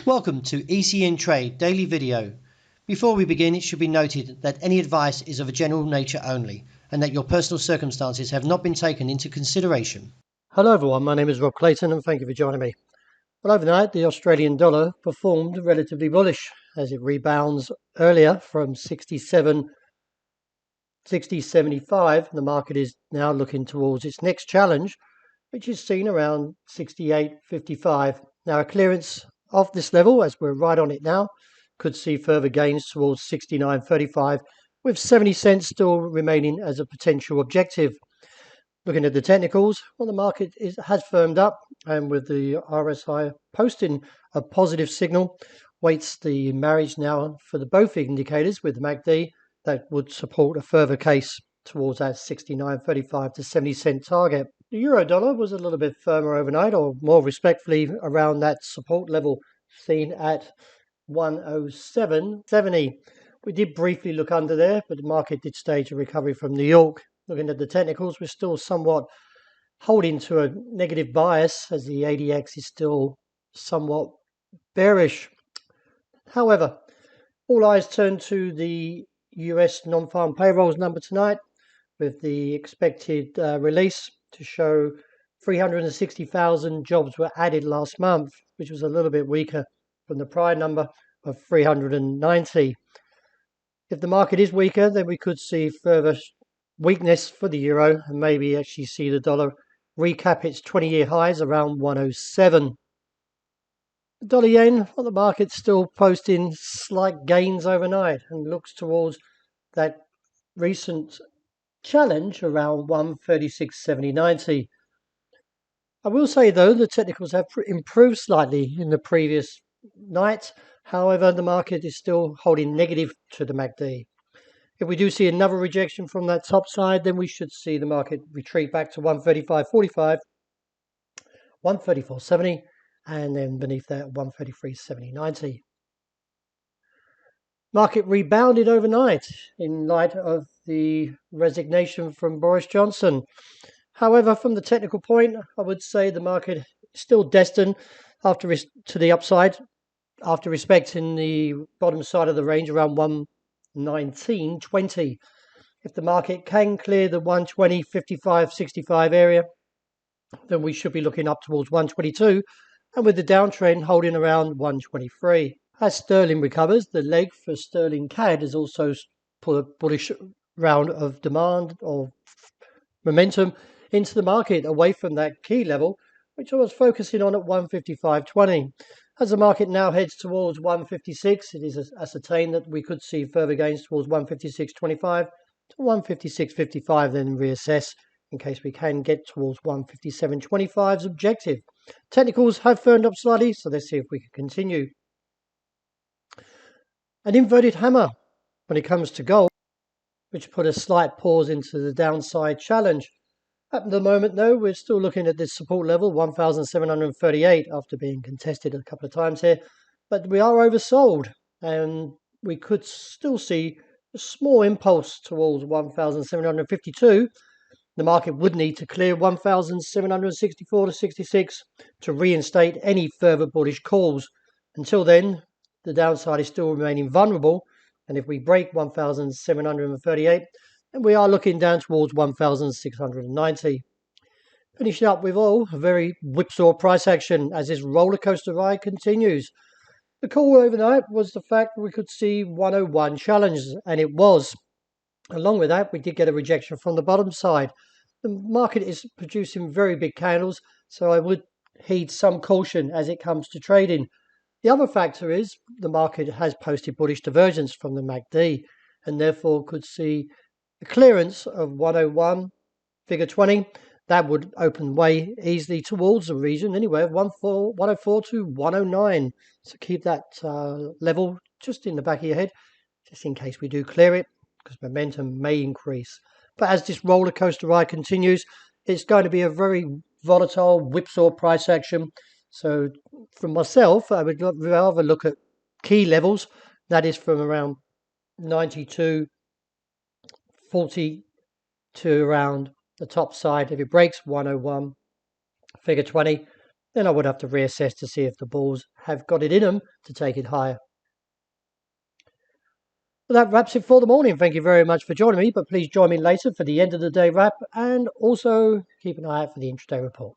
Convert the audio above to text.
Welcome to ECNTRADE daily video. Before we begin, it should be noted that any advice is of a general nature only and that your personal circumstances have not been taken into consideration. Hello everyone, my name is Rob Clayton and thank you for joining me. Well, overnight the Australian dollar performed relatively bullish as it rebounds earlier from 60.75. The market is now looking towards its next challenge, which is seen around 68.55. Now a clearance of this level, as we're right on it now, could see further gains towards 69.35, with 70 cents still remaining as a potential objective. Looking at the technicals, well, the market has firmed up, and with the RSI posting a positive signal, waits the marriage now for the both indicators with the MACD that would support a further case towards that 69.35 to 70 cent target. The euro dollar was a little bit firmer overnight, or more respectfully around that support level seen at 107.70. We did briefly look under there, but the market did stage a recovery from New York. Looking at the technicals, we're still somewhat holding to a negative bias as the ADX is still somewhat bearish. However, all eyes turn to the US non-farm payrolls number tonight, with the expected release to show 360,000 jobs were added last month, which was a little bit weaker from the prior number of 390. If the market is weaker, then we could see further weakness for the euro and maybe actually see the dollar recap its 20-year highs around 107. The dollar yen, well, the market's still posting slight gains overnight and looks towards that recent challenge around 136.70.90. I will say though the technicals have improved slightly in the previous night. However, the market is still holding negative to the MACD. If we do see another rejection from that top side, then we should see the market retreat back to 135.45, 134.70, and then beneath that 133.70.90. Market rebounded overnight in light of the resignation from Boris Johnson. However, from the technical point, I would say the market is still destined to the upside after respecting the bottom side of the range around 119.20. If the market can clear the 120.55.65 area, then we should be looking up towards 122, and with the downtrend holding around 123. As sterling recovers, the leg for sterling CAD has also put a bullish round of demand or momentum into the market away from that key level, which I was focusing on at 155.20. As the market now heads towards 156, it is ascertained that we could see further gains towards 156.25 to 156.55, then reassess in case we can get towards 157.25's objective. Technicals have firmed up slightly, so let's see if we can continue. An inverted hammer when it comes to gold, which put a slight pause into the downside challenge. At the moment, though, we're still looking at this support level, 1,738, after being contested a couple of times here. But we are oversold, and we could still see a small impulse towards 1,752. The market would need to clear 1,764 to 66 to reinstate any further bullish calls. Until then, the downside is still remaining vulnerable, and if we break 1,738, and we are looking down towards 1,690. Finishing up with oil, a very whipsaw price action as this roller coaster ride continues. The call overnight was the fact that we could see 101 challenge, and it was. Along with that, we did get a rejection from the bottom side. The market is producing very big candles, so I would heed some caution as it comes to trading. The other factor is the market has posted bullish divergence from the MACD, and therefore could see the clearance of 101, figure 20, that would open way easily towards the region anywhere, 104 to 109. So keep that level just in the back of your head, just in case we do clear it, because momentum may increase. But as this roller coaster ride continues, it's going to be a very volatile whipsaw price action. So from myself, I would rather look at key levels, that is from around 92.40 to around the top side. If it breaks 101, figure 20, then I would have to reassess to see if the bulls have got it in them to take it higher. Well, that wraps it for the morning. Thank you very much for joining me, but please join me later for the end of the day wrap, and also keep an eye out for the intraday report.